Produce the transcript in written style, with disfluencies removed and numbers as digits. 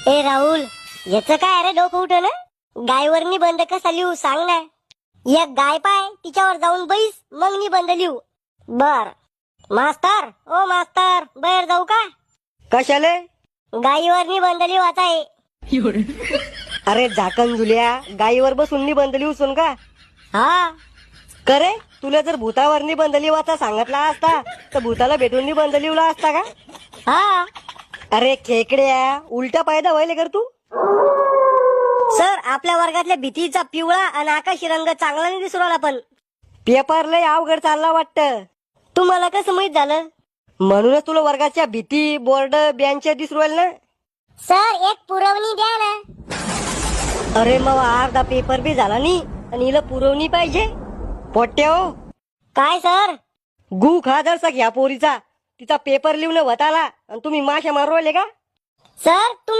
ए राहुल, याच काय रे डोकं उठ ना. गायवर निबंध कसा लिहू सांग ना. एक गाय पाय तिच्यावर जाऊन बैस मग निबंध लिहू. बर मास्तर, ओ मास्तर, बाहेर जाऊ का? कशाले? गायीवर निबंध लिहायचा आहे. अरे झाकण झुल्या, गायीवर बसून निबंध लिहून का? हा करे, तुला जर भूतावर निबंध लिहायचा सांगितला असता तर भूताला भेटून निबंध लिहला असता का? हा अरे खेकड्या, उलटा फायदा व्हायले कर तू. सर, आपल्या वर्गातल्या भीतीचा पिवळा आणि आकाशी रंग चांगला नाही दिसू राहिला. पण पेपर लय अवघड चालला वाटतं. तुम्हाला कसं माहित झालं? म्हणूनच तुला वर्गाच्या भीती, बोर्ड, बेंच दिसू राहिले ना. सर, एक पुरवणी द्या ना. अरे मग अर्धा पेपर बी झाला नाही आणि हिला पुरवणी पाहिजे. पोट्या हो, काय सर? गु खा जरसा घ्या पोरीचा. तिचा पेपर लिहून वताला आणि तुम्ही माशा मारू राहिले का? सर, तुम्ही